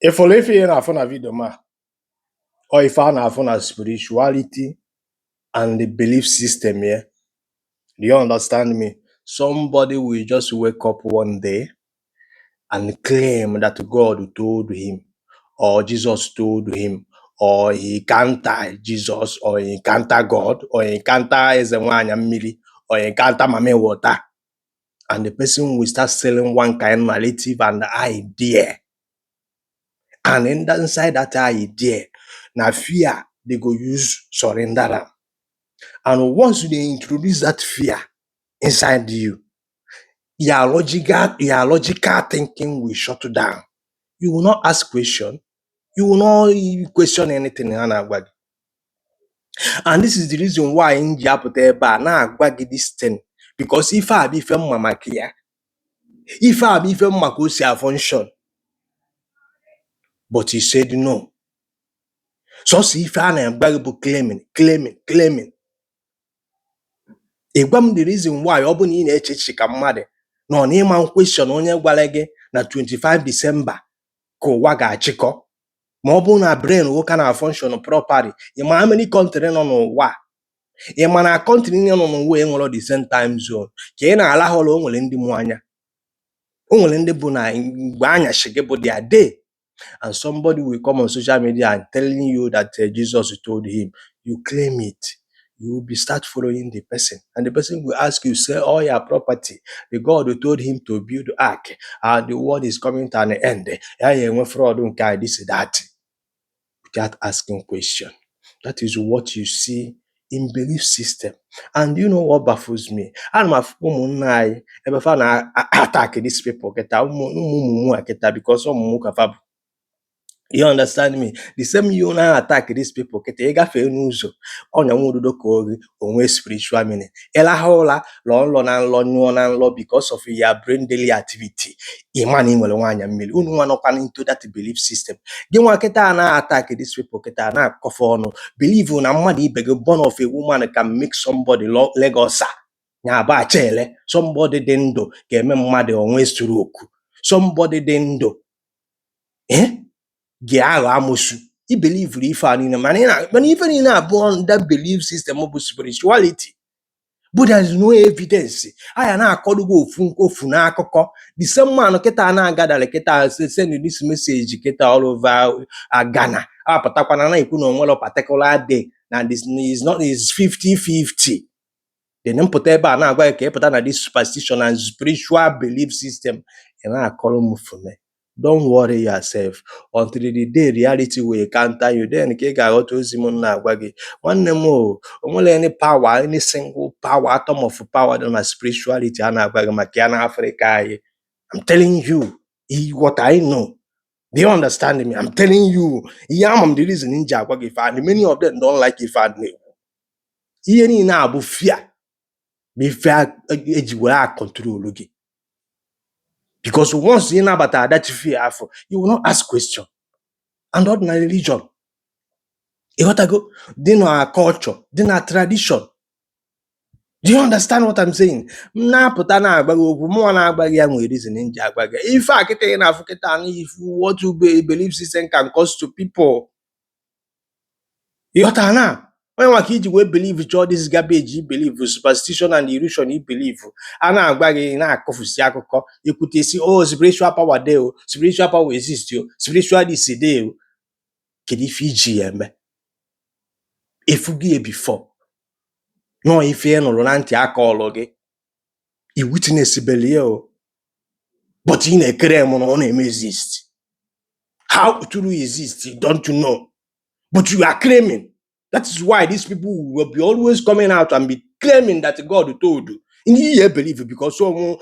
If you live here na phone video ma, or if I na phone spirituality and the belief system here, do you understand me? Somebody will just wake up one day and claim that God told him, or Jesus told him, or he encounter Jesus, or he encounter God, or he encounter Ezewanya Mmiri, or he encounter Mame Water. And the person will start selling one kind of narrative and idea. And inside that idea, now fear, they go use surrender am. And once they introduce that fear inside you, your logical thinking will shut down. You will not ask question. You will not question anything. And this is the reason why in Japute na this thing. Because if I be from mama clear, if I be from Makosia function, but he said no. So see if I am claiming. Igwam the reason why ọ bụ na ị na-eche ka mmadụ nọ n'ịma question onye gwara gị na 25 December ka ụwa ga-achịkọ ma ọ bụ na brain nwoke na function properly. Ị ma how many country nọ n'ụwa? Ị ma na country nọ n'ụwa enwere the same time zone ka ị na-alahụrụ o nwere ndị mụ anya, o nwere ndị bụ na mgbe anyasị gị bụ their day, and somebody will come on social media and telling you that Jesus told him, you claim it. You will be start following the person, and the person will ask you, sell all your property. The God who told him to build the ark, the world is coming to an end. This that, without asking question. That is what you see in belief system. And you know what baffles me? I'm a woman ever found attack these people because some. You understand me? The same you now attack these people. Kete ega fe nuzo. Onya mududo kori onwe spiritual meaning. Ela hola lo because of your brain daily activity. Imani mwele wanya mili. Unu wanokwan into that belief system. Gimwa keta na attack these people. Keta na kofono. Believe na mmadi ibege born of a woman can make somebody legosa. Nya ba chele. Somebody dendo. Keme mmadi onwe stroke. Somebody dendo. Amosu. He believe if I in a man, but even in a born that belief system of spirituality. But there is no evidence. I am not called go funko funako. The same man keta na gada leketa send you this message keta all over Ghana. Patakwana na ikuno one particular day. Now this is not is 50-50. The name poteba na gwa ke pata na this superstition and spiritual belief system. And I call them for me. Don't worry yourself until the day reality will encounter you. Then ke ga to Simon na gwagi. One more, only any power, any single power, atom of power than my spirituality and Makiana Africa. I'm telling you what I know. Do you understand me? I'm telling you, I'm the reason in Jagwagi fan. Many of them don't like if I knew. Any na abu fear. Be fear ejiwala control logi. Because once you know about that fear, you will not ask question. And ordinary religion. You got to go. They know our culture. They know our tradition. Do you understand what I'm saying? If what you believe system can cause to people, you got to know. When one kid will believe all this garbage, he believe superstition and illusion, he believe. And now you could see, oh, spiritual power there, spiritual power exists, spiritual is there. Kidi Fiji if you give before. No, if you no Ronanti akologe. You witness belio. But in a creme on him exist. How to exist, don't you know? But you are claiming. That is why these people will be always coming out and be claiming that God told you. In the believe because so